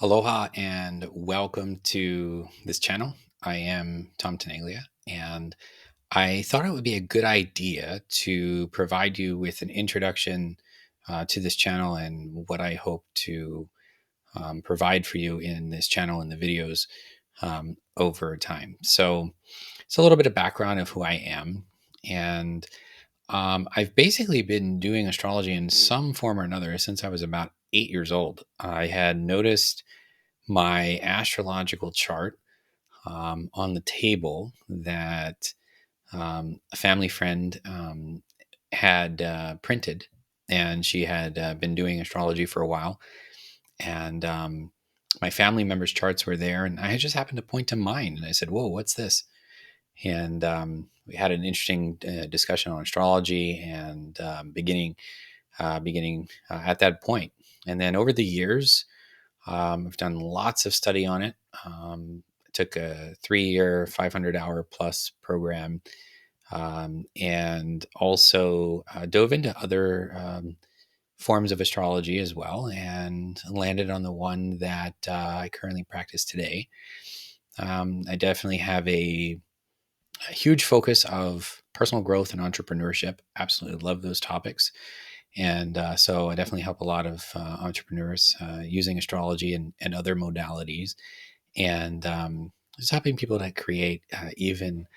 Aloha and welcome to this channel. I am Tom Tenaglia, and I thought it would be a good idea to provide you with an introduction to this channel and what I hope to provide for you in this channel and the videos over time. So, it's a little bit of background of who I am. And I've basically been doing astrology in some form or another since I was about 8 years old. I had noticed my astrological chart on the table that a family friend had printed, and she had been doing astrology for a while. And my family members' charts were there, and I just happened to point to mine, and I said, "Whoa, what's this?" And we had an interesting discussion on astrology and beginning at that point. And then over the years, I've done lots of study on it. I took a 3 year, 500-hour plus program, and also dove into other forms of astrology as well, and landed on the one that I currently practice today. I definitely have a huge focus of personal growth and entrepreneurship. Absolutely love those topics. And so I definitely help a lot of entrepreneurs using astrology and other modalities, and just helping people to create even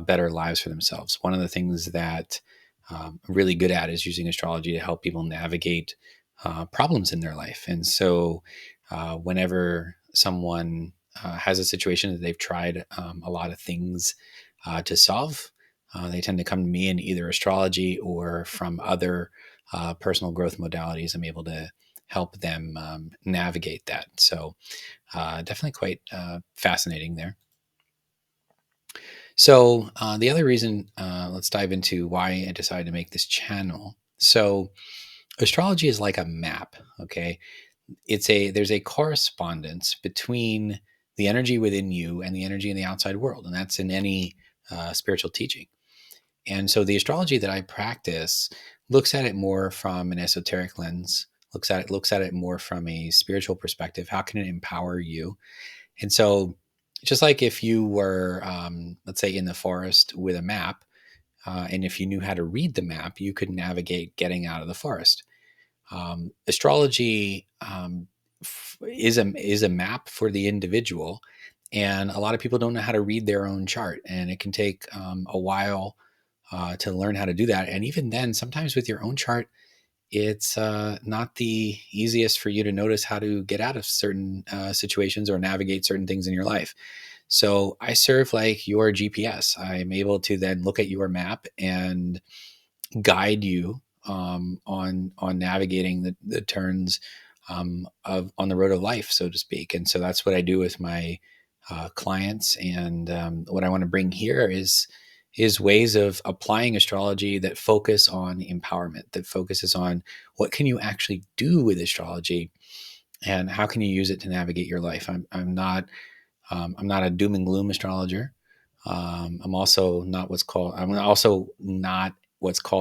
better lives for themselves. One of the things that I'm really good at is using astrology to help people navigate problems in their life. And so whenever someone has a situation that they've tried a lot of things to solve, they tend to come to me in either astrology or from other personal growth modalities. I'm able to help them navigate that. So definitely quite fascinating there. So the other reason, let's dive into why I decided to make this channel. So astrology is like a map. Okay, there's a correspondence between the energy within you and the energy in the outside world, and that's in any spiritual teaching. And so the astrology that I practice looks at it more from an esoteric lens, looks at it more from a spiritual perspective. How can it empower you? And so just like if you were, let's say, in the forest with a map, and if you knew how to read the map, you could navigate getting out of the forest. Astrology is a map for the individual, and a lot of people don't know how to read their own chart, and it can take a while to learn how to do that. And even then, sometimes with your own chart, it's not the easiest for you to notice how to get out of certain situations or navigate certain things in your life. So I serve like your GPS. I'm able to then look at your map and guide you on navigating the turns of on the road of life, so to speak. And so that's what I do with my clients. And what I want to bring here is ways of applying astrology that focus on empowerment, that focuses on what can you actually do with astrology and how can you use it to navigate your life. I'm not a doom and gloom astrologer. I'm also not what's called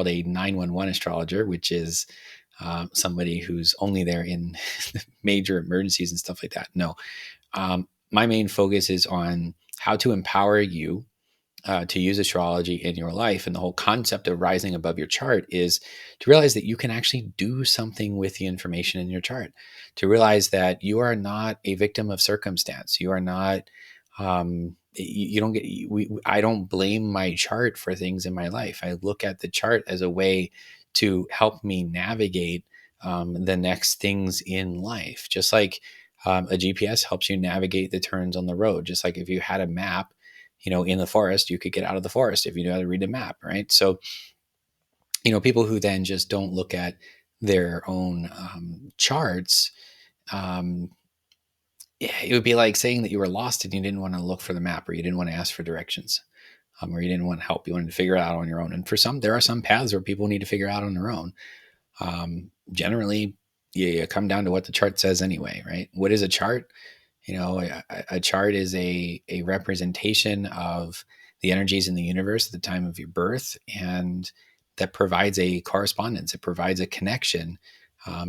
a 911 astrologer, which is somebody who's only there in major emergencies and stuff like that. No, my main focus is on how to empower you to use astrology in your life. And the whole concept of rising above your chart is to realize that you can actually do something with the information in your chart, to realize that you are not a victim of circumstance. You are not, you don't get, I don't blame my chart for things in my life. I look at the chart as a way to help me navigate the next things in life. Just like a GPS helps you navigate the turns on the road. Just like if you had a map, in the forest, you could get out of the forest if you know how to read a map, right? So, people who then just don't look at their own charts, um, it would be like saying that you were lost and you didn't want to look for the map, or you didn't want to ask for directions, or you didn't want help. You wanted to figure it out on your own. And for some, there are some paths where people need to figure out on their own. Generally, you come down to what the chart says anyway, right? What is a chart? A chart is a representation of the energies in the universe at the time of your birth, and that provides a correspondence. It provides a connection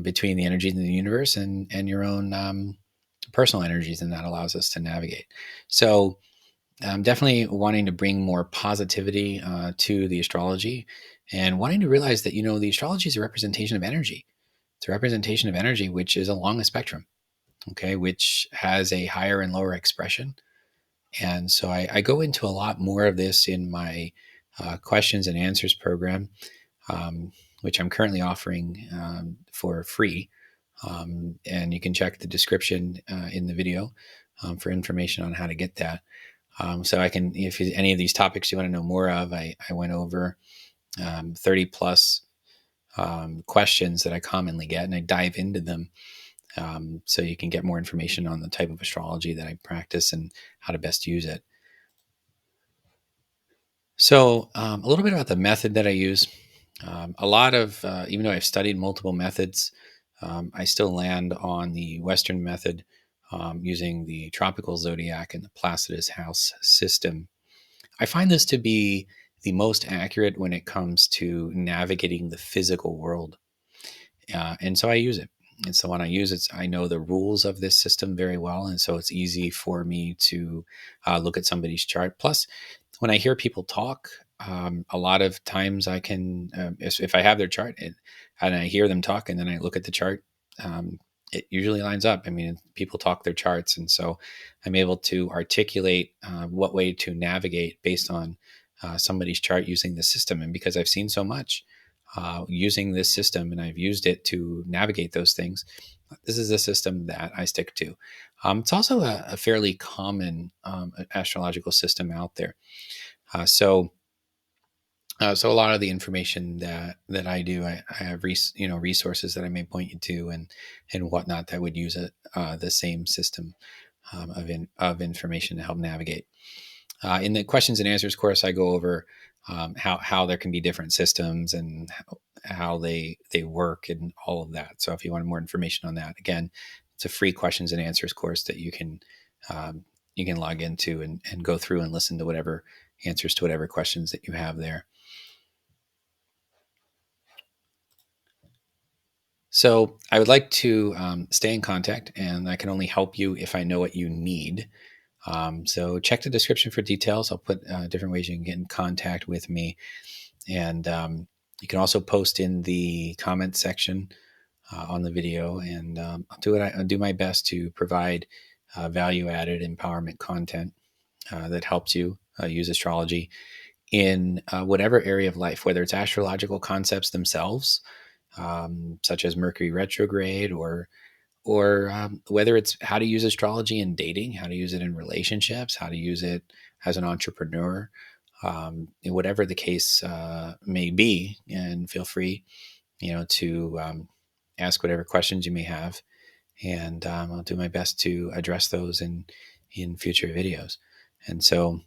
between the energies in the universe and your own personal energies, and that allows us to navigate. So I'm definitely wanting to bring more positivity to the astrology, and wanting to realize that, the astrology is a representation of energy. It's a representation of energy, which is along a spectrum, okay, which has a higher and lower expression. And so I go into a lot more of this in my questions and answers program, um, which I'm currently offering for free. And you can check the description in the video for information on how to get that. So I can, if any of these topics you want to know more of, I went over 30 plus questions that I commonly get, and I dive into them, so you can get more information on the type of astrology that I practice and how to best use it. So a little bit about the method that I use. A lot of, even though I've studied multiple methods, I still land on the Western method, using the tropical zodiac and the Placidus house system. I find this to be the most accurate when it comes to navigating the physical world. And so I use it. It's the one I use. I know the rules of this system very well, and so it's easy for me to look at somebody's chart. Plus, when I hear people talk, a lot of times I can, if I have their chart and I hear them talk, and then I look at the chart, it usually lines up. I mean, people talk their charts, and so I'm able to articulate what way to navigate based on somebody's chart using the system. And because I've seen so much using this system, and I've used it to navigate those things, this is a system that I stick to. It's also a fairly common astrological system out there. So so a lot of the information that I do, I have resources that I may point you to, and whatnot, that would use the same system of information to help navigate. In the questions and answers course, I go over how there can be different systems, and how they work, and all of that. So if you want more information on that, again, it's a free questions and answers course that um, you can log into, and go through and listen to whatever answers to whatever questions that you have there. So I would like to stay in contact, and I can only help you if I know what you need. So check the description for details. I'll put different ways you can get in contact with me, and you can also post in the comment section on the video, and I'll do my best to provide value added empowerment content that helps you use astrology in whatever area of life, whether it's astrological concepts themselves, such as Mercury retrograde, or whether it's how to use astrology in dating, how to use it in relationships, how to use it as an entrepreneur, whatever the case may be. And feel free, to ask whatever questions you may have, and I'll do my best to address those in future videos. And so,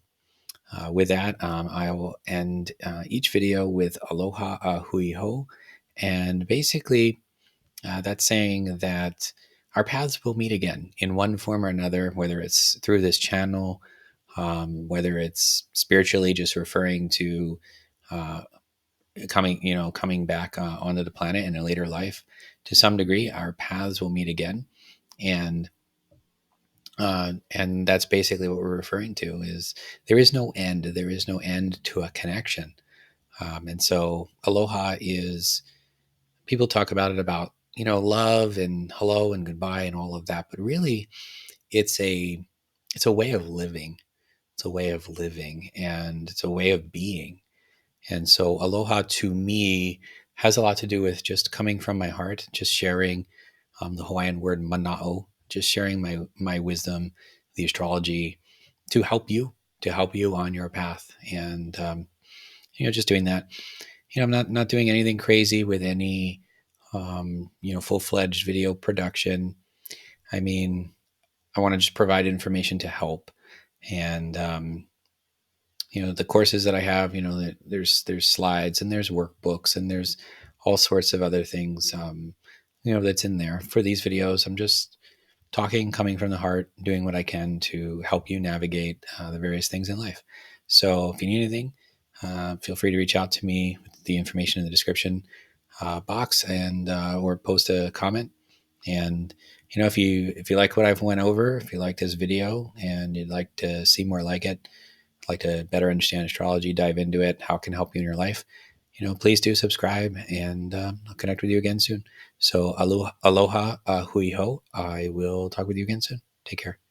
with that, I will end each video with Aloha Hui Ho, and basically that's saying that our paths will meet again in one form or another, whether it's through this channel, whether it's spiritually, just referring to uh, coming back onto the planet in a later life. To some degree, our paths will meet again, and and that's basically what we're referring to. Is there is no end. There is no end to a connection, and so aloha is, people talk about it, about love and hello and goodbye and all of that, but really it's a way of living. It's a way of living, and it's a way of being. And so aloha to me has a lot to do with just coming from my heart, just sharing the Hawaiian word mana'o, just sharing my wisdom, the astrology, to help you on your path. And just doing that. I'm not doing anything crazy with any full-fledged video production. I mean, I want to just provide information to help. And the courses that I have, there's slides, and there's workbooks, and there's all sorts of other things, that's in there. For these videos, I'm just talking, coming from the heart, doing what I can to help you navigate the various things in life. So if you need anything, feel free to reach out to me with the information in the description box, and or post a comment. And if you like what I've went over, if you like this video and you'd like to see more like it, like to better understand astrology, dive into it, how it can help you in your life, please do subscribe, and I'll connect with you again soon. So aloha, aloha, hui ho. I will talk with you again soon. Take care.